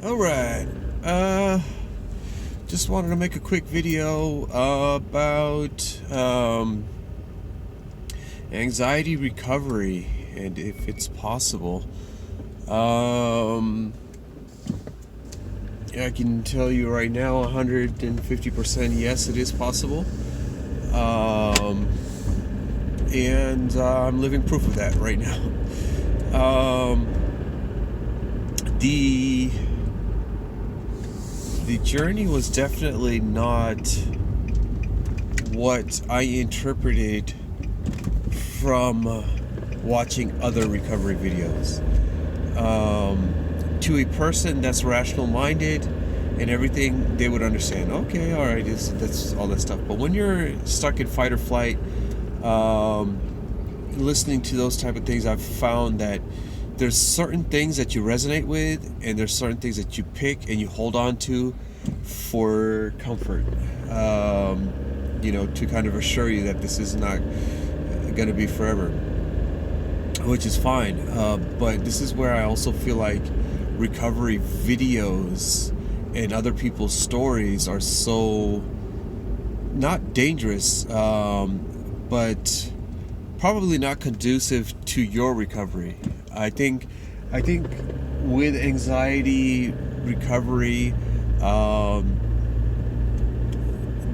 Alright, just wanted to make a quick video about anxiety recovery and if it's possible. I can tell you right now 150% yes, it is possible. And I'm living proof of that right now. The journey was definitely not what I interpreted from watching other recovery videos. To a person that's rational minded and everything, they would understand, okay, all right, that's all that stuff. But when you're stuck in fight or flight, listening to those type of things, I've found that there's certain things that you resonate with, and there's certain things that you pick and you hold on to for comfort, to kind of assure you that this is not going to be forever, which is fine. But this is where I also feel like recovery videos and other people's stories are so not dangerous, but probably not conducive to your recovery. I think with anxiety recovery, the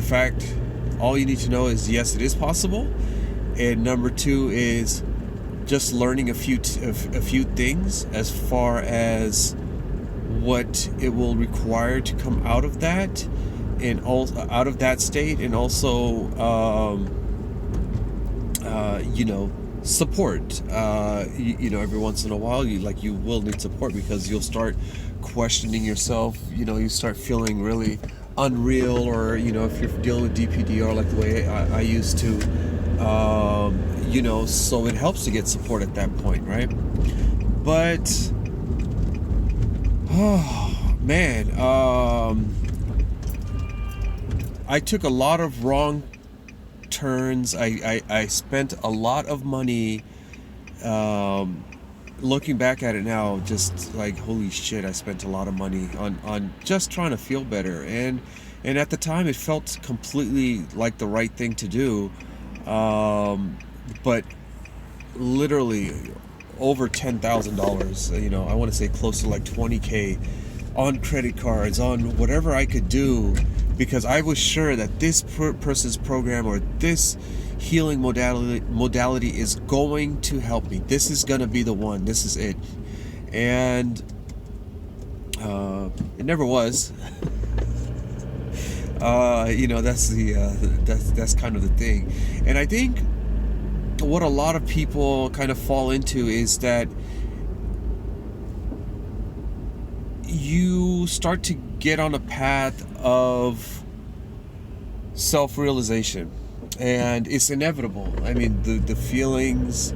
fact, all you need to know is yes, it is possible, and number two is just learning a few things as far as what it will require to come out of that, and also out of that state, and also support. Every once in a while you will need support, because you'll start questioning yourself. You start feeling really unreal, or if you're dealing with DPDR like the way I used to, so it helps to get support at that point, right? But oh man, I took a lot of wrong turns. I spent a lot of money. Looking back at it now, just like, holy shit, I spent a lot of money on just trying to feel better, and at the time it felt completely like the right thing to do, but literally over $10,000, I want to say close to like 20K on credit cards, on whatever I could do, because I was sure that this person's program or this healing modality is going to help me. This is going to be the one. This is it. And it never was. That's kind of the thing. And I think what a lot of people kind of fall into is that you start to get on a path of self-realization, and it's inevitable. I mean, the feelings,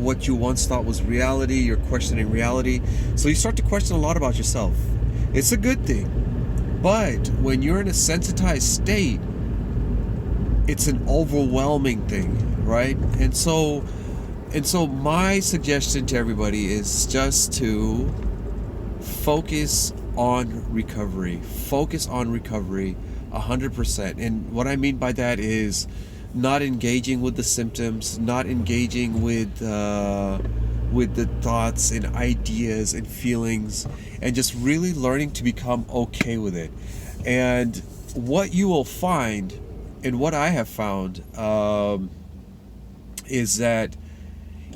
what you once thought was reality, you're questioning reality. So you start to question a lot about yourself. It's a good thing. But when you're in a sensitized state, it's an overwhelming thing, right? And so my suggestion to everybody is just to focus on recovery. Focus on recovery 100%. And what I mean by that is not engaging with the symptoms, not engaging with the thoughts and ideas and feelings, and just really learning to become okay with it. And what you will find, and what I have found, is that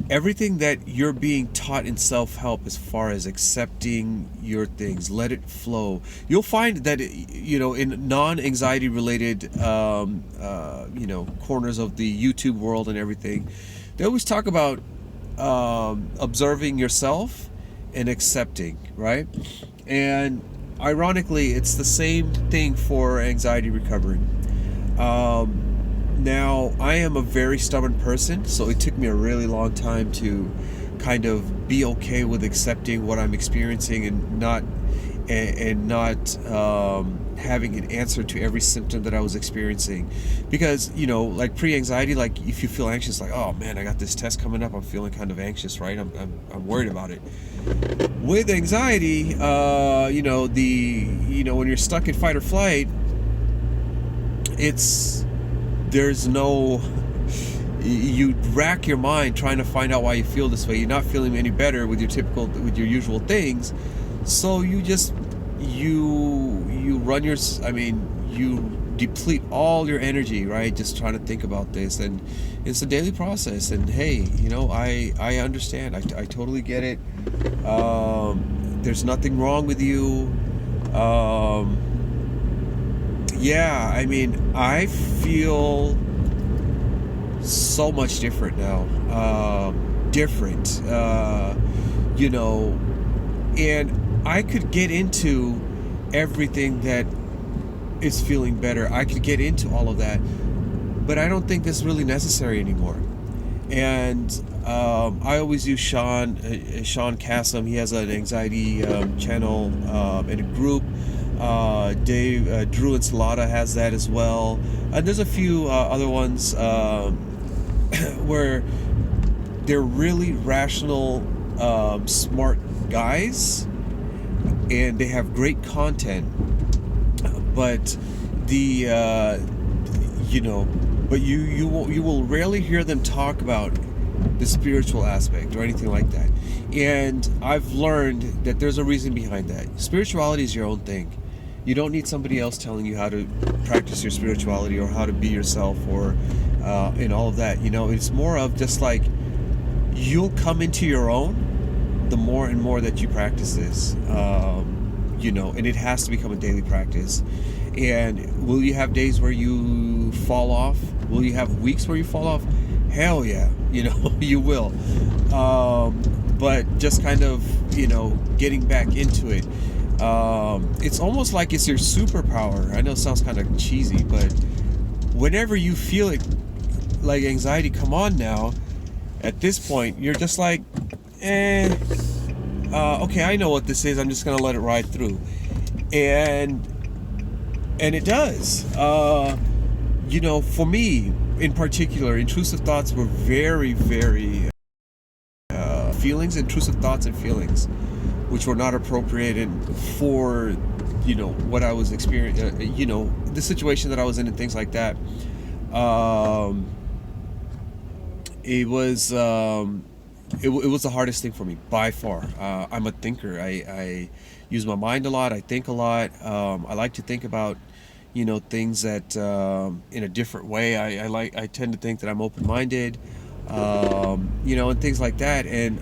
everything that you're being taught in self-help, as far as accepting your things, let it flow, you'll find that in non-anxiety related corners of the YouTube world and everything, they always talk about observing yourself and accepting, right? And ironically, it's the same thing for anxiety recovery. Now, I am a very stubborn person, so it took me a really long time to kind of be okay with accepting what I'm experiencing, and not having an answer to every symptom that I was experiencing. Because, like pre-anxiety, like if you feel anxious, like, oh man, I got this test coming up, I'm feeling kind of anxious, right? I'm worried about it. With anxiety, when you're stuck in fight or flight, there's no, you rack your mind trying to find out why you feel this way. You're not feeling any better with your usual things, so you deplete all your energy, right? Just trying to think about this, and it's a daily process. And hey, I understand. I totally get it. There's nothing wrong with you. I feel so much different now. And I could get into everything that is feeling better. I could get into all of that, but I don't think that's really necessary anymore. And I always use Sean Kassam. He has an anxiety channel and a group. Drew Ensalada has that as well. And there's a few other ones where they're really rational, smart guys, and they have great content. But you will rarely hear them talk about the spiritual aspect or anything like that. And I've learned that there's a reason behind that. Spirituality is your own thing. You don't need somebody else telling you how to practice your spirituality or how to be yourself or and all of that. It's more of just like you'll come into your own the more and more that you practice this. And it has to become a daily practice. And will you have days where you fall off? Will you have weeks where you fall off? Hell yeah, you will. But just kind of, getting back into it. It's almost like it's your superpower. I know it sounds kind of cheesy, but whenever you feel it, like anxiety, come on now, at this point, you're just like, okay, I know what this is. I'm just going to let it ride through. And it does. For me, in particular, intrusive thoughts were very, very intrusive thoughts and feelings, which were not appropriate and for, what I was experiencing, the situation that I was in and things like that. It was the hardest thing for me by far. I'm a thinker. I use my mind a lot. I think a lot. I like to think about, things that in a different way. I tend to think that I'm open-minded, and things like that. And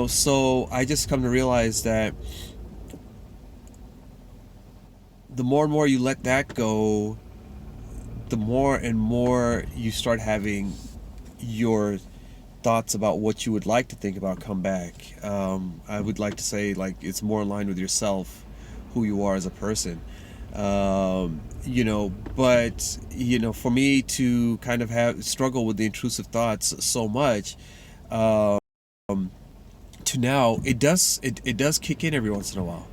so I just come to realize that the more and more you let that go, the more and more you start having your thoughts about what you would like to think about come back. I would like to say, like, it's more in line with yourself, who you are as a person. But for me to kind of struggle with the intrusive thoughts so much, to now, it does kick in every once in a while.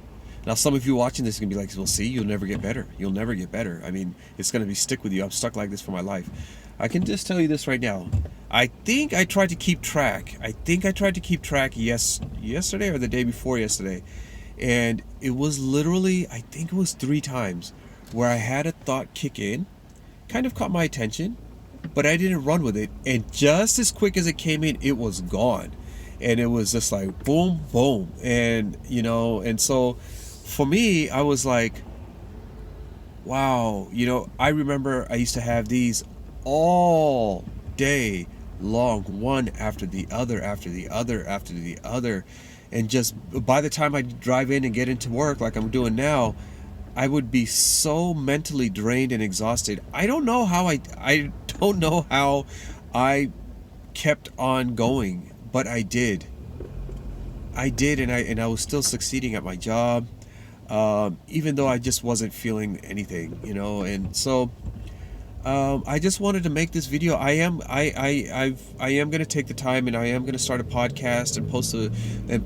Now, some of you watching this are going to be like, well, see, you'll never get better. You'll never get better. I mean, it's going to stick with you. I'm stuck like this for my life. I can just tell you this right now. I think I tried to keep track. Yesterday or the day before yesterday. And it was literally, I think it was 3 times where I had a thought kick in, kind of caught my attention, but I didn't run with it. And just as quick as it came in, it was gone. And it was just like, boom, boom. And, and so for me, I was like, wow, I remember I used to have these all day long, one after the other, and just by the time I drive in and get into work like I'm doing now, I would be so mentally drained and exhausted. I don't know how I kept on going, but I did, and I was still succeeding at my job, even though I just wasn't feeling anything, and so I just wanted to make this video. I am going to take the time, and I am going to start a podcast and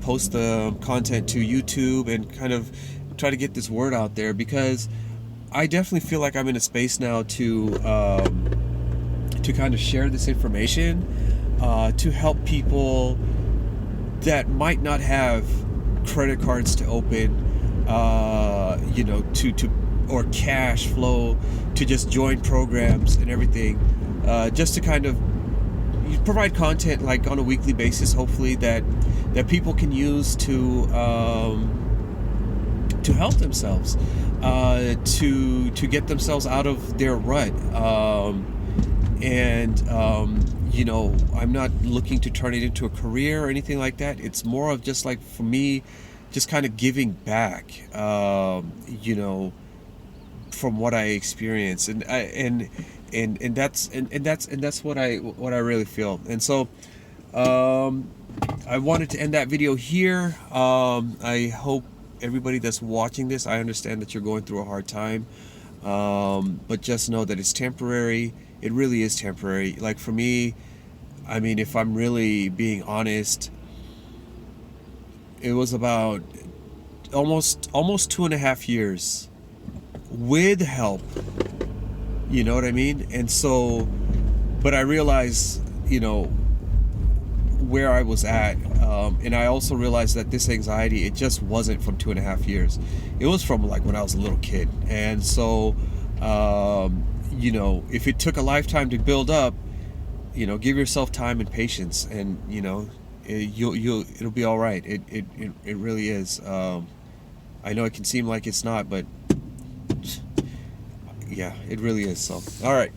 post the content to YouTube and kind of try to get this word out there, because I definitely feel like I'm in a space now to kind of share this information, to help people that might not have credit cards to open, you know, to or cash flow to just join programs and everything, just to kind of provide content like on a weekly basis, hopefully that people can use to help themselves, to get themselves out of their rut, and you know, I'm not looking to turn it into a career or anything like that. It's more of just like, for me, just kind of giving back, you know, from what I experienced, and that's what I really feel. And so I wanted to end that video here. I hope everybody that's watching this, I understand that you're going through a hard time, but just know that it's temporary. It really is temporary. Like for me, I mean, if I'm really being honest, it was about almost 2.5 years with help, you know what I mean? And so, but I realized, you know, where I was at, and I also realized that this anxiety, it just wasn't from 2.5 years. It was from like when I was a little kid. And so, you know, if it took a lifetime to build up, you know, give yourself time and patience, and you know, it'll be all right. It really is. I know it can seem like it's not, but yeah, it really is. So, all right.